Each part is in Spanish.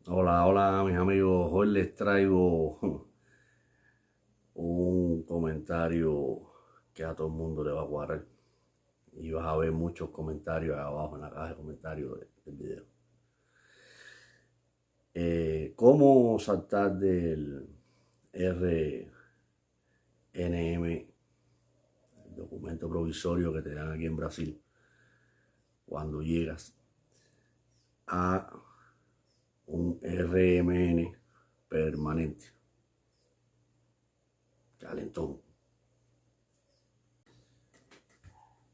Hola, hola mis amigos. Hoy les traigo un comentario que a todo el mundo le va a cuadrar. Y vas a ver muchos comentarios abajo en la caja de comentarios del video. ¿Cómo saltar del RNM, el documento provisorio que te dan aquí en Brasil, cuando llegas a un RMN permanente? Calentón.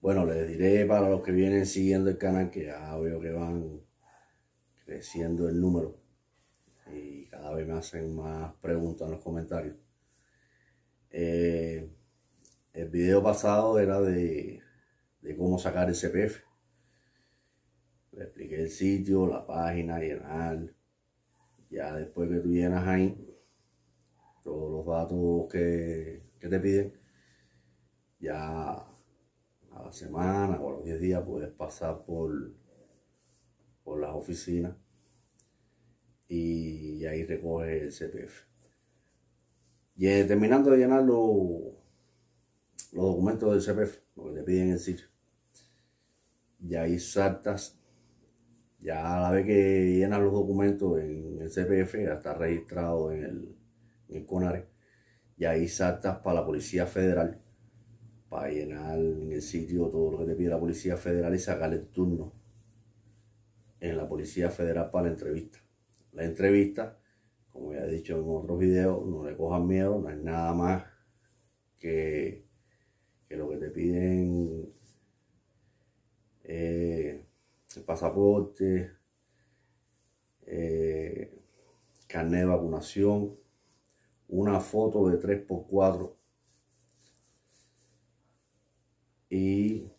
Bueno, les diré para los que vienen siguiendo el canal que ya veo que van creciendo el número y cada vez me hacen más preguntas en los comentarios. Eh, el video pasado era de cómo sacar el CPF. Le expliqué el sitio, la página, llenar. Ya después que tú llenas ahí todos los datos que te piden, ya a la semana o a los 10 días puedes pasar por las oficinas y ahí recoges el CPF. Y terminando de llenar los documentos del CPF, lo que te piden en el sitio, y ahí saltas, ya a la vez que llenas los documentos en el CPF, ya está registrado en el CONARE, y ahí saltas para la Policía Federal, para llenar en el sitio todo lo que te pide la Policía Federal y sacar el turno en la Policía Federal para la entrevista. La entrevista, como ya he dicho en otros videos, no le cojan miedo, no es nada más que lo que te piden, el pasaporte, carnet de vacunación, una foto de 3x4 y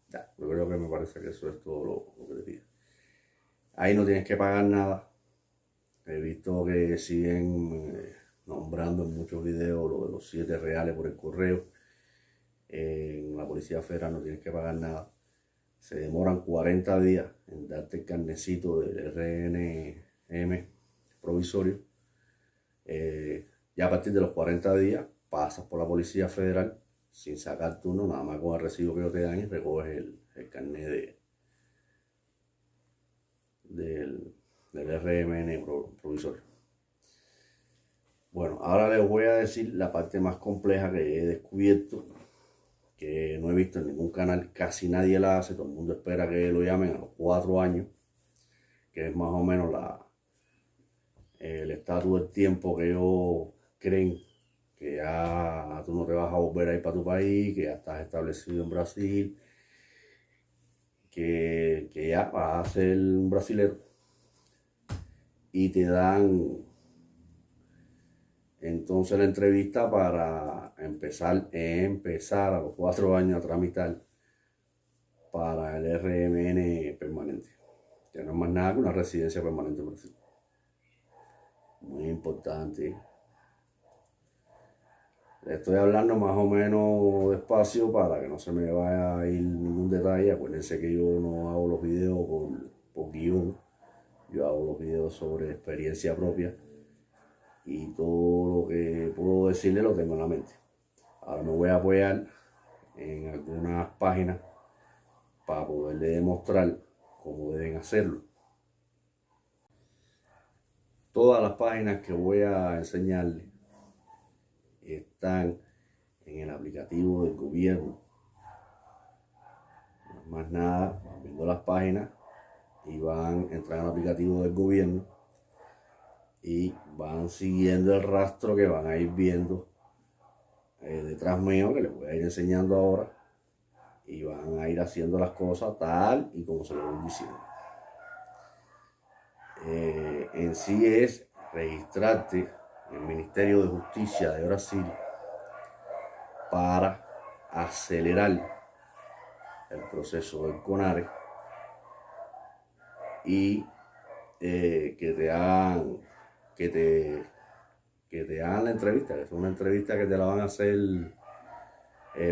ya, yo creo que me parece que eso es todo lo que te piden. Ahí no tienes que pagar nada. He visto que siguen nombrando en muchos videos lo de los 7 reales por el correo. En la Policía Federal no tienes que pagar nada. Se demoran 40 días en darte el carnecito del RNM provisorio. Ya a partir de los 40 días pasas por la Policía Federal sin sacar turno, nada más con el recibo que ellos te dan y recoges el carnet del RMN provisorio. Bueno, ahora les voy a decir la parte más compleja que he descubierto, que no he visto en ningún canal, casi nadie la hace, todo el mundo espera que lo llamen a los 4 años, que es más o menos el estatus del tiempo que ellos creen que ya tú no te vas a volver a ir para tu país, que ya estás establecido en Brasil, que ya vas a ser un brasilero y te dan entonces la entrevista para empezar a los 4 años a tramitar para el RMN permanente, que no es más nada que una residencia permanente en Brasil. Muy importante. Le estoy hablando más o menos despacio para que no se me vaya a ir ningún detalle. Acuérdense que yo no hago los videos por guión. Yo hago los videos sobre experiencia propia y todo lo que puedo decirle lo tengo en la mente. Ahora me voy a apoyar en algunas páginas para poderle demostrar cómo deben hacerlo. Todas las páginas que voy a enseñarles están en el aplicativo del gobierno. No es más nada, van viendo las páginas y van a entrar al aplicativo del gobierno y van siguiendo el rastro que van a ir viendo detrás mío, que les voy a ir enseñando ahora, y van a ir haciendo las cosas tal y como se lo voy diciendo. En sí es registrarte en el Ministerio de Justicia de Brasil para acelerar el proceso del CONARE y que te hagan la entrevista, que es una entrevista que te la van a hacer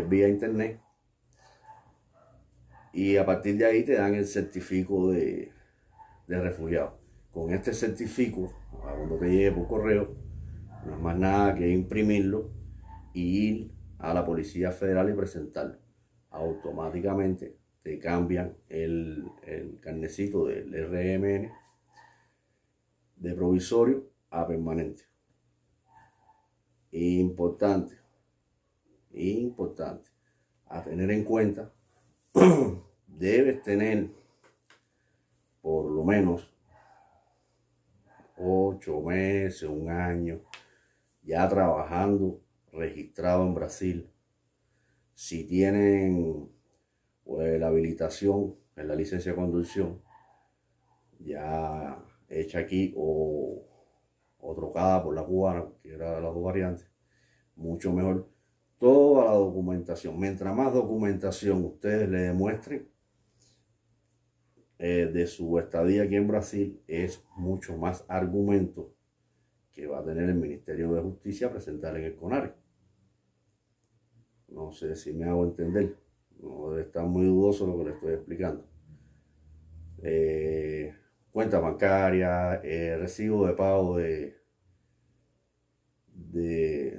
vía internet, y a partir de ahí te dan el certificado de refugiado. Con este certificado, cuando te llegue por correo, no es más nada que imprimirlo y ir a la Policía Federal y presentarlo. Automáticamente te cambian el carnecito del RMN de provisorio a permanente. Importante a tener en cuenta, debes tener por lo menos 8 meses, un año, ya trabajando, registrado en Brasil. Si tienen la habilitación, en la licencia de conducción, ya hecha aquí o trocada por la cubana, que era de las dos variantes, mucho mejor. Toda la documentación, mientras más documentación ustedes le demuestren de su estadía aquí en Brasil, es mucho más argumento que va a tener el Ministerio de Justicia a presentar en el CONARE. No sé si me hago entender, no debe estar muy dudoso lo que le estoy explicando. Cuenta bancaria, recibo de pago de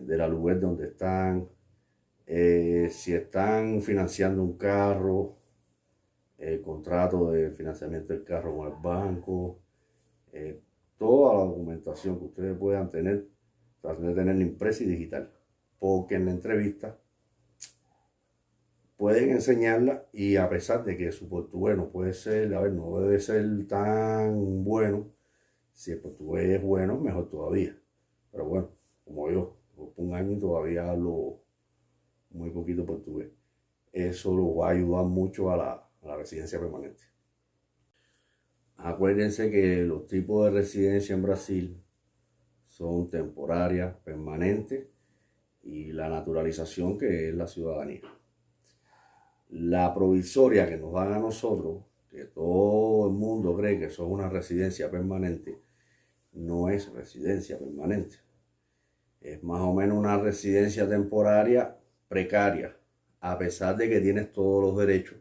la lugar donde están, si están financiando un carro, el contrato de financiamiento del carro con el banco, toda la documentación que ustedes puedan tener, traten de tenerla impresa y digital, porque en la entrevista pueden enseñarla y a pesar de que su portugués no puede ser, no debe ser tan bueno, si el portugués es bueno, mejor todavía. Pero bueno, como yo, por un año todavía hablo muy poquito portugués. Eso lo va a ayudar mucho a la residencia permanente. Acuérdense que los tipos de residencia en Brasil son temporarias, permanentes y la naturalización, que es la ciudadanía. La provisoria que nos dan a nosotros, que todo el mundo cree que son una residencia permanente, no es residencia permanente. Es más o menos una residencia temporaria precaria, a pesar de que tienes todos los derechos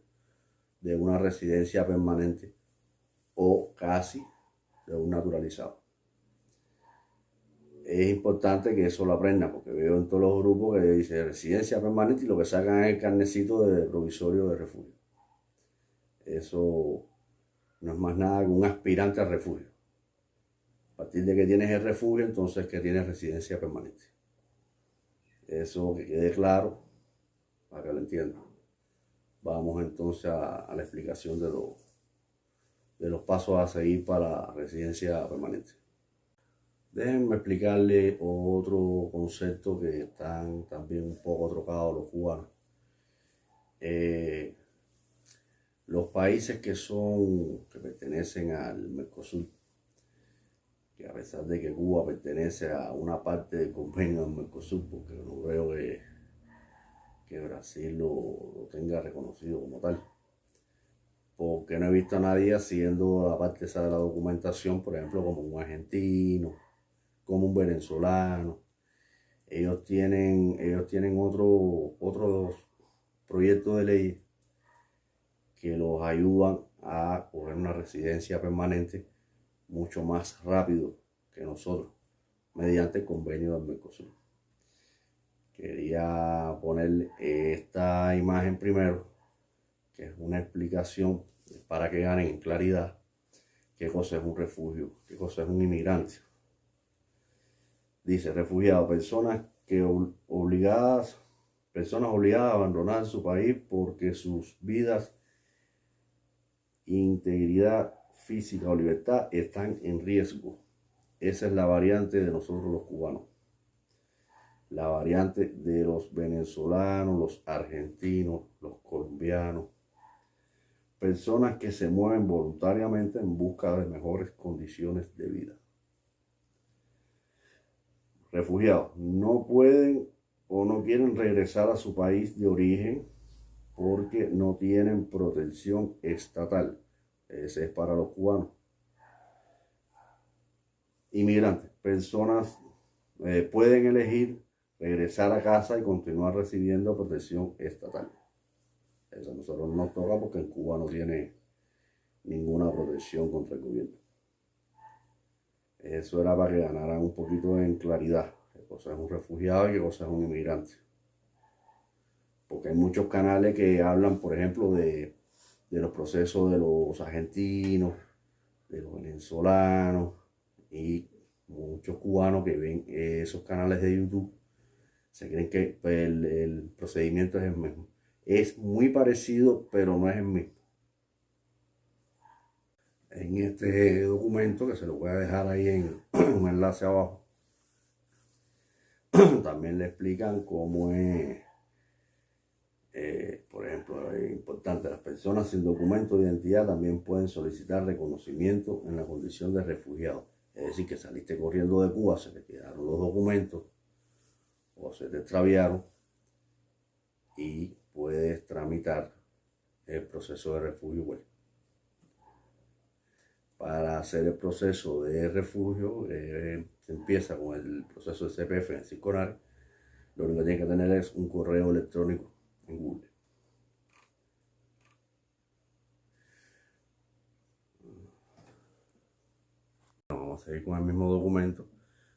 de una residencia permanente o casi de un naturalizado. Es importante que eso lo aprendan, porque veo en todos los grupos que dice residencia permanente y lo que sacan es el carnecito de provisorio de refugio. Eso no es más nada que un aspirante al refugio. A partir de que tienes el refugio, entonces que tienes residencia permanente. Eso que quede claro, para que lo entiendan. Vamos entonces a la explicación de los pasos a seguir para la residencia permanente. Déjenme explicarle otro concepto que están también un poco trocados los cubanos. Los países que pertenecen al Mercosur, que a pesar de que Cuba pertenece a una parte del convenio del Mercosur, porque no veo que Brasil lo tenga reconocido como tal, porque no he visto a nadie haciendo la parte esa de la documentación, por ejemplo, como un argentino, como un venezolano. Ellos tienen otros proyectos de ley que los ayudan a coger una residencia permanente mucho más rápido que nosotros, mediante el convenio del Mercosur. Quería poner esta imagen primero, que es una explicación para que ganen en claridad qué cosa es un refugio, qué cosa es un inmigrante. Dice: refugiado, personas obligadas a abandonar su país porque sus vidas, integridad física o libertad están en riesgo. Esa es la variante de nosotros los cubanos. La variante de los venezolanos, los argentinos, los colombianos. Personas que se mueven voluntariamente en busca de mejores condiciones de vida. Refugiados no pueden o no quieren regresar a su país de origen porque no tienen protección estatal. Ese es para los cubanos. Inmigrantes, personas pueden elegir regresar a casa y continuar recibiendo protección estatal. Eso a nosotros no nos toca porque en Cuba no tiene ninguna protección contra el gobierno. Eso era para que ganaran un poquito en claridad, qué cosa es un refugiado y qué cosa es un inmigrante. Porque hay muchos canales que hablan, por ejemplo, de los procesos de los argentinos, de los venezolanos y muchos cubanos que ven esos canales de YouTube se creen que pues, el procedimiento es el mismo. Es muy parecido, pero no es el mismo. En este documento, que se lo voy a dejar ahí en un enlace abajo, también le explican cómo es, por ejemplo, es importante, las personas sin documento de identidad también pueden solicitar reconocimiento en la condición de refugiado. Es decir, que saliste corriendo de Cuba, se te quedaron los documentos o se te extraviaron y puedes tramitar el proceso de refugio. Bueno, para hacer el proceso de refugio, se empieza con el proceso de CPF en el CISCONARE. Lo único que tiene que tener es un correo electrónico en Google. Vamos a seguir con el mismo documento.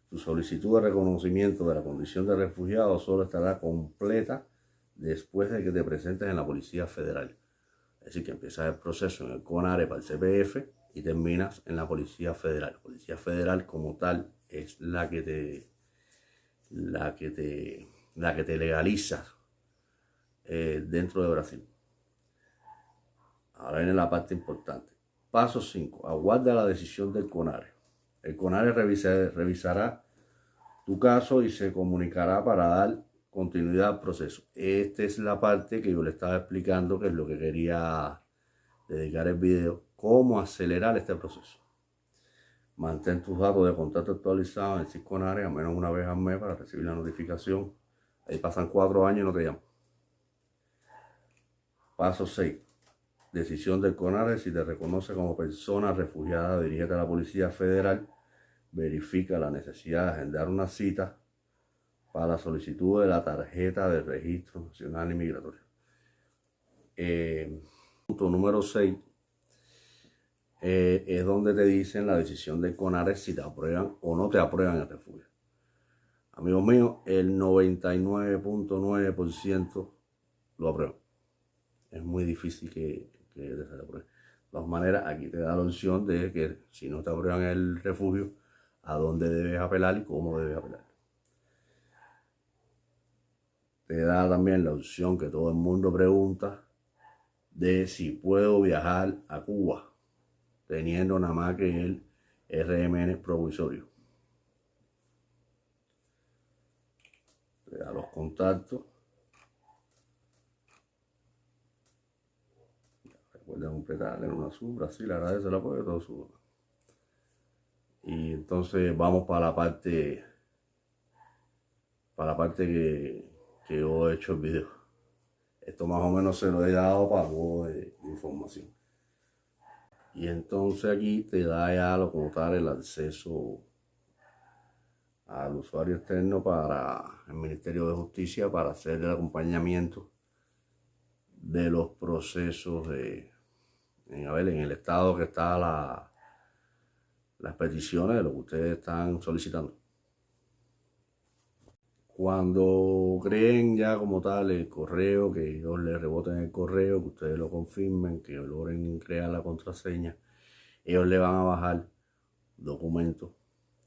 Tu solicitud de reconocimiento de la condición de refugiado solo estará completa después de que te presentes en la Policía Federal. Es decir, que empiezas el proceso en el CONARE para el CPF y terminas en la Policía Federal. La Policía Federal como tal es la que te legaliza dentro de Brasil. Ahora viene la parte importante. Paso 5. Aguarda la decisión del CONARE. El CONARE revisará tu caso y se comunicará para dar continuidad al proceso. Esta es la parte que yo le estaba explicando, que es lo que quería dedicar el video, cómo acelerar este proceso. Mantén tus datos de contacto actualizados en el CISCONARE al menos una vez al mes para recibir la notificación. Ahí pasan 4 años y no te llaman. Paso 6. Decisión del CONARE. Si te reconoce como persona refugiada, dirígete a la Policía Federal. Verifica la necesidad de agendar una cita para la solicitud de la tarjeta de registro nacional y migratorio. Punto número 6 es donde te dicen la decisión del CONARE si te aprueban o no te aprueban el refugio. Amigos míos, el 99.9% lo aprueban. Es muy difícil que te se apruebe. De todas maneras, aquí te da la opción de que si no te aprueban el refugio, a dónde debes apelar y cómo debes apelar. Te da también la opción que todo el mundo pregunta de si puedo viajar a Cuba teniendo nada más que el RMN provisorio. Te da los contactos. Recuerda completar en una sub, Brasil, agradece el apoyo, todo su. Y entonces vamos para la parte que yo he hecho el video. Esto más o menos se lo he dado para modo de información. Y entonces aquí te da ya lo como tal el acceso al usuario externo para el Ministerio de Justicia para hacer el acompañamiento de los procesos en el estado que está las peticiones de lo que ustedes están solicitando. Cuando creen ya como tal el correo, que ellos les reboten el correo, que ustedes lo confirmen, que logren crear la contraseña, ellos le van a bajar documentos,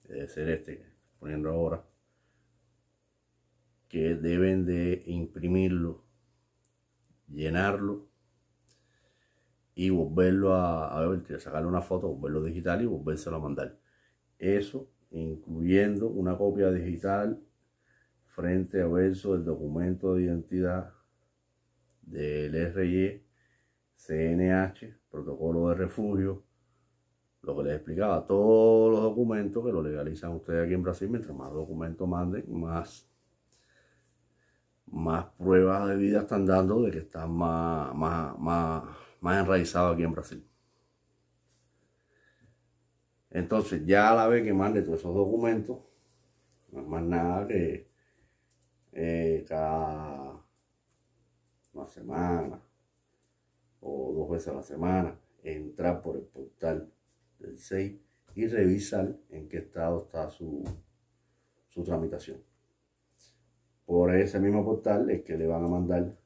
debe ser este que estoy poniendo ahora, que deben de imprimirlo, llenarlo y volverlo a ver, sacarle una foto, volverlo digital y volvérselo a mandar. Eso incluyendo una copia digital frente a verso del documento de identidad del RY, CNH, protocolo de refugio, lo que les explicaba, todos los documentos que lo legalizan ustedes aquí en Brasil. Mientras más documentos manden, más pruebas de vida están dando de que están más enraizados aquí en Brasil. Entonces, ya a la vez que mande todos esos documentos, no es más nada que cada una semana o 2 veces a la semana entrar por el portal del SEI y revisar en qué estado está su tramitación. Por ese mismo portal es que le van a mandar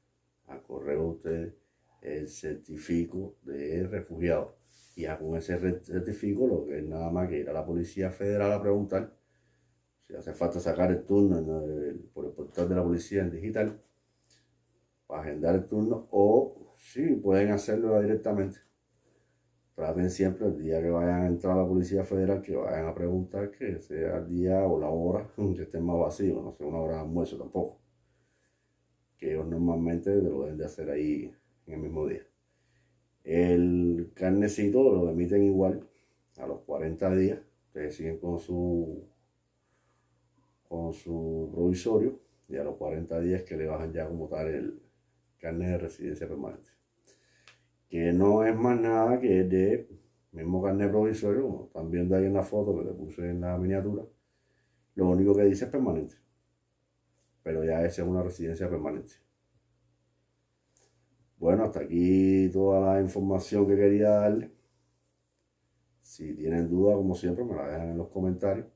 a correo a ustedes el certificado de refugiado. Y ya con ese certificado, lo que es nada más que ir a la Policía Federal a preguntar si hace falta sacar el turno por el portal de la policía en digital para agendar el turno, o sí, pueden hacerlo directamente. Traten siempre el día que vayan a entrar a la Policía Federal, que vayan a preguntar que sea el día o la hora que estén más vacíos, no sea una hora de almuerzo tampoco, que ellos normalmente lo deben de hacer ahí en el mismo día. El carnecito lo emiten igual a los 40 días. Ustedes siguen con su provisorio, y a los 40 días que le bajan ya como tal el carnet de residencia permanente, que no es más nada que el de mismo carnet provisorio, como están viendo ahí en la foto que le puse en la miniatura. Lo único que dice es permanente, pero ya esa es una residencia permanente. Bueno, hasta aquí toda la información que quería darle. Si tienen dudas, como siempre, me la dejan en los comentarios.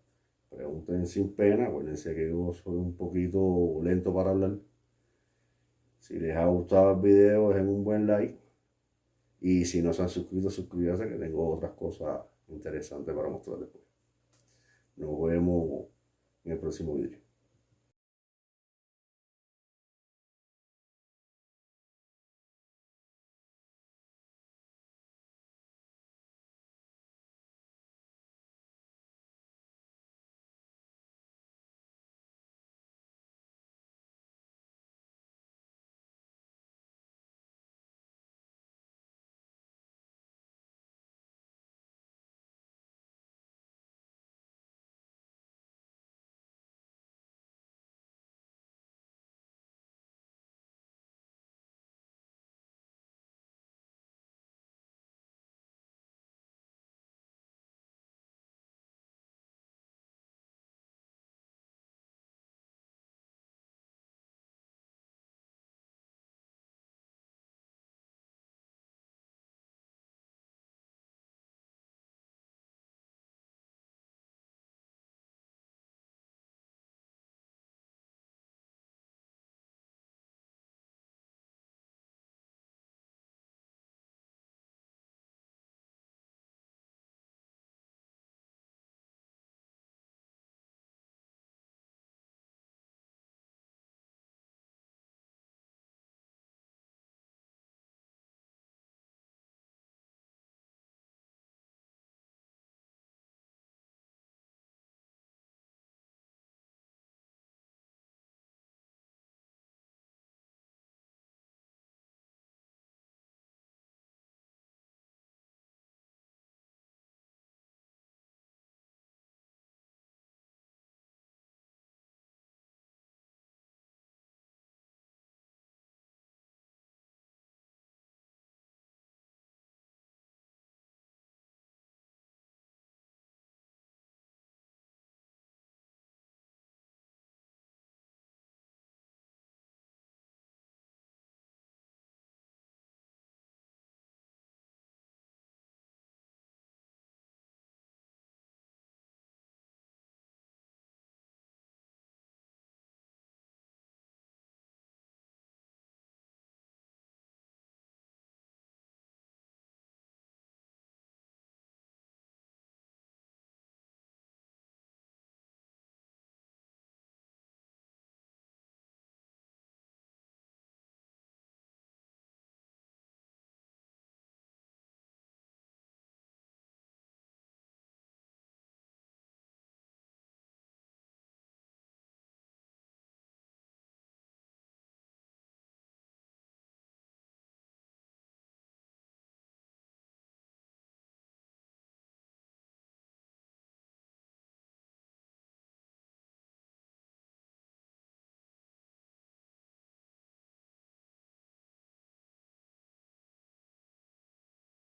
Pregunten sin pena. Acuérdense que yo soy un poquito lento para hablar. Si les ha gustado el video, dejen un buen like. Y si no se han suscrito, suscríbanse, que tengo otras cosas interesantes para mostrarles. Nos vemos en el próximo video.